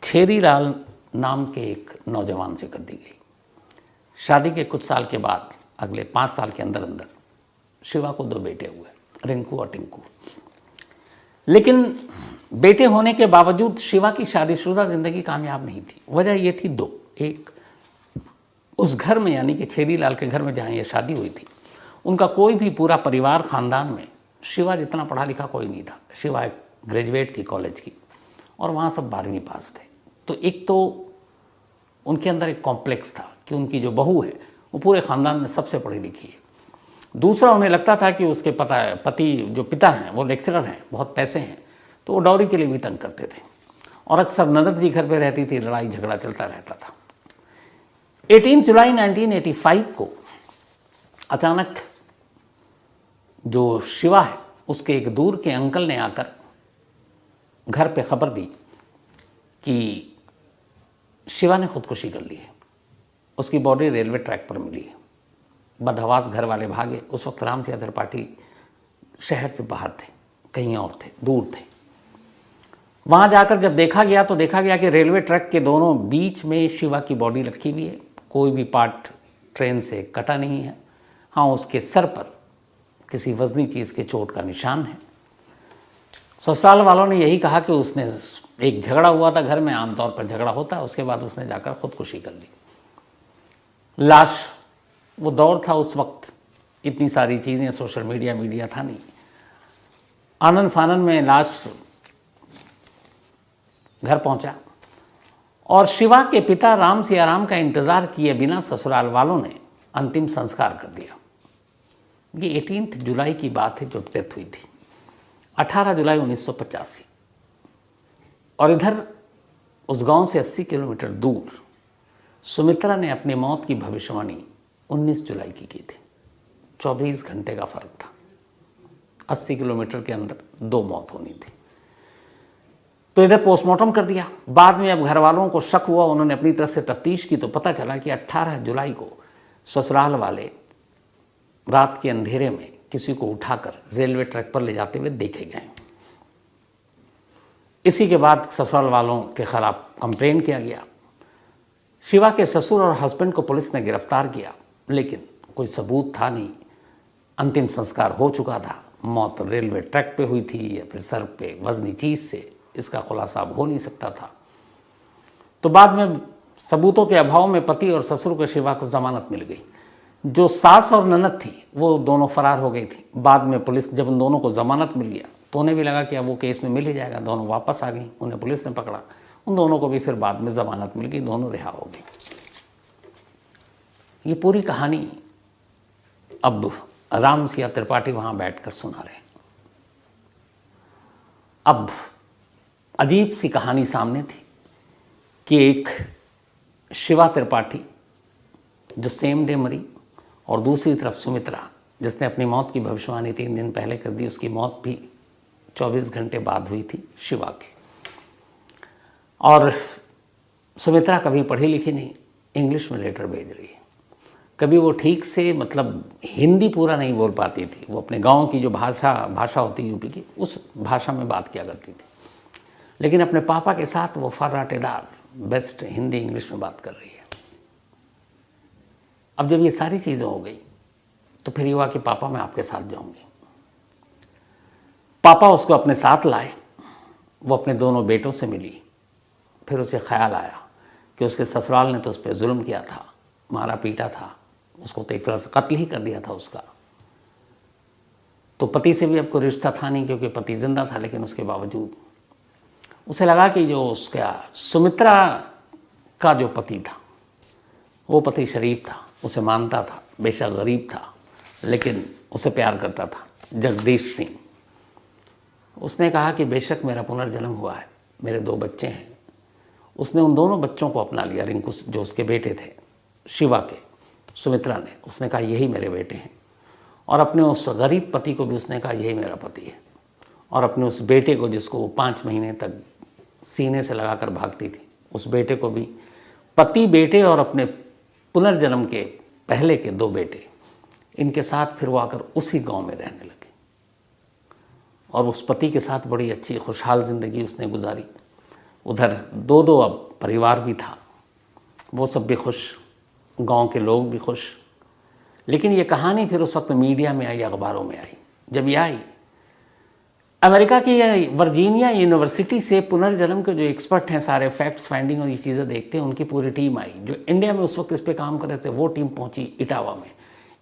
छेदी लाल नाम के एक नौजवान से कर दी गई। शादी के कुछ साल के बाद, अगले 5 साल के अंदर अंदर शिवा को 2 बेटे हुए, रिंकू और टिंकू। लेकिन बेटे होने के बावजूद शिवा की शादीशुदा जिंदगी कामयाब नहीं थी। वजह ये थी 2। एक, उस घर में यानी कि छेदी लाल के घर में जहाँ ये शादी हुई थी, उनका कोई भी पूरा परिवार खानदान में शिवा जितना पढ़ा लिखा कोई नहीं था। शिवा एक ग्रेजुएट थी कॉलेज की और वहाँ सब 12वीं पास थे। तो एक तो उनके अंदर एक कॉम्प्लेक्स था कि उनकी जो बहू है वो पूरे ख़ानदान में सबसे पढ़ी लिखी है। दूसरा, उन्हें लगता था कि उसके पति जो पिता हैं वो लेक्चरर हैं, बहुत पैसे हैं, तो वो डॉरी के लिए भी तंग करते थे और अक्सर ननद भी घर पे रहती थी, लड़ाई झगड़ा चलता रहता था। 18 जुलाई 1985 को अचानक जो शिवा है उसके एक दूर के अंकल ने आकर घर पे खबर दी कि शिवा ने खुदकुशी कर ली है, उसकी बॉडी रेलवे ट्रैक पर मिली है। बदहवास घर वाले भागे। उस वक्त राम सिंह त्रिपाठी शहर से बाहर थे, कहीं और थे, दूर थे। वहाँ जाकर जब देखा गया तो देखा गया कि रेलवे ट्रैक के दोनों बीच में शिवा की बॉडी रखी हुई है, कोई भी पार्ट ट्रेन से कटा नहीं है। हाँ, उसके सर पर किसी वजनी चीज़ के चोट का निशान है। ससुराल वालों ने यही कहा कि उसने एक झगड़ा हुआ था घर में, आमतौर पर झगड़ा होता है, उसके बाद उसने जाकर खुदकुशी कर ली। लाश, वो दौर था उस वक्त, इतनी सारी चीज़ें, सोशल मीडिया था नहीं। आनंद फानन में लाश घर पहुंचा और शिवा के पिता राम सियाराम का इंतज़ार किए बिना ससुराल वालों ने अंतिम संस्कार कर दिया। ये 18 जुलाई की बात है जो डेथ हुई थी, 18 जुलाई 1985। और इधर उस गांव से 80 किलोमीटर दूर सुमित्रा ने अपनी मौत की भविष्यवाणी 19 जुलाई की थी। 24 घंटे का फर्क था, 80 किलोमीटर के अंदर 2 मौत होनी थी। तो इधर पोस्टमार्टम कर दिया। बाद में अब घर वालों को शक हुआ, उन्होंने अपनी तरफ से तफ्तीश की तो पता चला कि 18 जुलाई को ससुराल वाले रात के अंधेरे में किसी को उठाकर रेलवे ट्रैक पर ले जाते हुए देखे गए। इसी के बाद ससुराल वालों के खिलाफ कंप्लेन किया गया। शिवा के ससुर और हस्बैंड को पुलिस ने गिरफ्तार किया, लेकिन कोई सबूत था नहीं, अंतिम संस्कार हो चुका था, मौत रेलवे ट्रैक पे हुई थी या फिर सर पे वजनी चीज़ से, इसका खुलासा अब हो नहीं सकता था। तो बाद में सबूतों के अभाव में पति और ससुर को शिवा को जमानत मिल गई। जो सास और ननद थी वो दोनों फरार हो गई थी। बाद में पुलिस, जब उन दोनों को जमानत मिल गया तो उन्हें भी लगा कि अब वो केस में मिल ही जाएगा, दोनों वापस आ गई, उन्हें पुलिस ने पकड़ा, उन दोनों को भी फिर बाद में जमानत मिल गई, दोनों रिहा हो गई। ये पूरी कहानी अब राम सिया त्रिपाठी वहां बैठकर सुना रहे हैं। अब अजीब सी कहानी सामने थी कि एक शिवा त्रिपाठी जो सेम डे मरी, और दूसरी तरफ सुमित्रा जिसने अपनी मौत की भविष्यवाणी 3 दिन पहले कर दी, उसकी मौत भी 24 घंटे बाद हुई थी शिवा के। और सुमित्रा कभी पढ़ी लिखी नहीं, इंग्लिश में लेटर भेज रही है। कभी वो ठीक से मतलब हिंदी पूरा नहीं बोल पाती थी, वो अपने गांव की जो भाषा होती है यूपी की, उस भाषा में बात किया करती थी। लेकिन अपने पापा के साथ वो फर्राटेदार बेस्ट हिंदी इंग्लिश में बात कर रही है। अब जब ये सारी चीज़ें हो गई तो फिर ये हुआ कि पापा मैं आपके साथ जाऊंगी। पापा उसको अपने साथ लाए, वो अपने दोनों बेटों से मिली। फिर उसे ख्याल आया कि उसके ससुराल ने तो उस पर जुल्म किया था, मारा पीटा था, उसको तो एक तरह से कत्ल ही कर दिया था उसका। तो पति से भी अब कोई रिश्ता था नहीं क्योंकि पति जिंदा था, लेकिन उसके बावजूद उसे लगा कि जो उसका सुमित्रा का जो पति था वो पति शरीफ था, उसे मानता था, बेशक गरीब था लेकिन उसे प्यार करता था, जगदीश सिंह। उसने कहा कि बेशक मेरा पुनर्जन्म हुआ है, मेरे 2 बच्चे हैं। उसने उन दोनों बच्चों को अपना लिया, रिंकू जो उसके बेटे थे शिवा के, सुमित्रा ने, उसने कहा यही मेरे बेटे हैं। और अपने उस गरीब पति को भी उसने कहा यही मेरा पति है। और अपने उस बेटे को जिसको वो 5 महीने तक सीने से लगाकर भागती थी, उस बेटे को भी, पति बेटे और अपने पुनर्जन्म के पहले के 2 बेटे, इनके साथ फिर वो आकर उसी गांव में रहने लगे। और उस पति के साथ बड़ी अच्छी खुशहाल ज़िंदगी उसने गुजारी। उधर 2 अब परिवार भी था, वो सब भी खुश, गांव के लोग भी खुश। लेकिन ये कहानी फिर उस वक्त मीडिया में आई, अखबारों में आई। जब ये आई, अमेरिका की वर्जीनिया यूनिवर्सिटी से पुनर्जन्म के जो एक्सपर्ट हैं, सारे फैक्ट्स फाइंडिंग और ये चीज़ें देखते हैं, उनकी पूरी टीम आई। जो इंडिया में उस वक्त इस पे काम कर रहे थे वो टीम पहुंची इटावा में।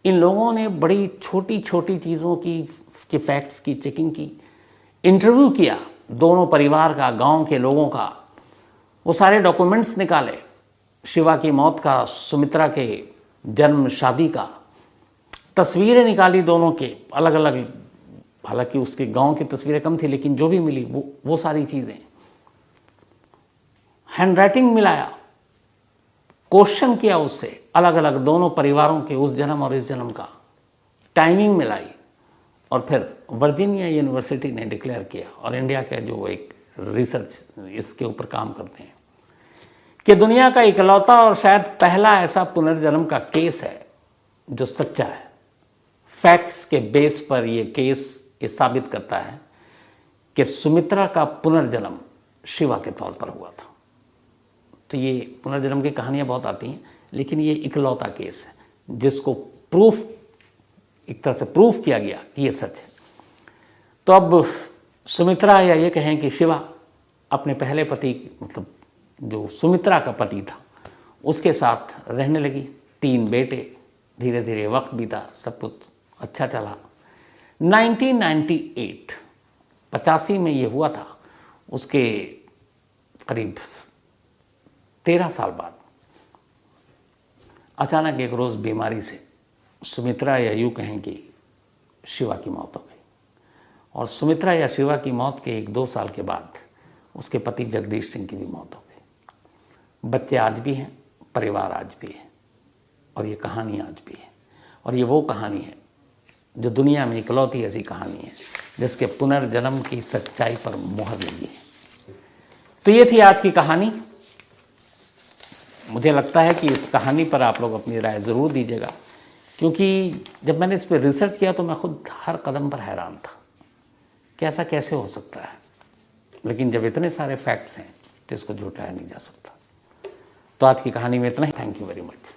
इन लोगों ने बड़ी छोटी छोटी चीज़ों की फैक्ट्स की चेकिंग की, इंटरव्यू किया दोनों परिवार का, गांव के लोगों का। वो सारे डॉक्यूमेंट्स निकाले, शिवा की मौत का, सुमित्रा के जन्म शादी का, तस्वीरें निकाली दोनों के अलग अलग। हालांकि उसके गांव की तस्वीरें कम थी लेकिन जो भी मिली वो सारी चीज़ें, हैंडराइटिंग मिलाया, क्वेश्चन किया उससे अलग अलग दोनों परिवारों के, उस जन्म और इस जन्म का, टाइमिंग मिलाई। और फिर वर्जीनिया यूनिवर्सिटी ने डिक्लेयर किया, और इंडिया के जो एक रिसर्च इसके ऊपर काम करते हैं, कि दुनिया का इकलौता और शायद पहला ऐसा पुनर्जन्म का केस है जो सच्चा है। फैक्ट्स के बेस पर ये केस ये साबित करता है कि सुमित्रा का पुनर्जन्म शिवा के तौर पर हुआ था। तो ये पुनर्जन्म की कहानियाँ बहुत आती हैं, लेकिन ये इकलौता केस है जिसको प्रूफ, एक तरह से प्रूफ किया गया कि ये सच है। तो अब सुमित्रा, या ये कहें कि शिवा, अपने पहले पति, मतलब जो सुमित्रा का पति था, उसके साथ रहने लगी। 3 बेटे, धीरे धीरे वक्त बीता, सब कुछ अच्छा चला। 1998 85 में ये हुआ था, उसके करीब 13 साल बाद अचानक एक रोज़ बीमारी से सुमित्रा, या यूँ कहें कि शिवा की मौत हो गई। और सुमित्रा या शिवा की मौत के 1-2 साल के बाद उसके पति जगदीश सिंह की भी मौत हो गई। बच्चे आज भी हैं, परिवार आज भी है, और ये कहानी आज भी है। और ये वो कहानी है जो दुनिया में इकलौती ऐसी कहानी है जिसके पुनर्जन्म की सच्चाई पर मुहर लगी है। तो ये थी आज की कहानी। मुझे लगता है कि इस कहानी पर आप लोग अपनी राय ज़रूर दीजिएगा, क्योंकि जब मैंने इस पर रिसर्च किया तो मैं खुद हर कदम पर हैरान था कि ऐसा कैसे हो सकता है। लेकिन जब इतने सारे फैक्ट्स हैं तो इसको झुठाया नहीं जा सकता। तो आज की कहानी में इतना ही। Thank you very much.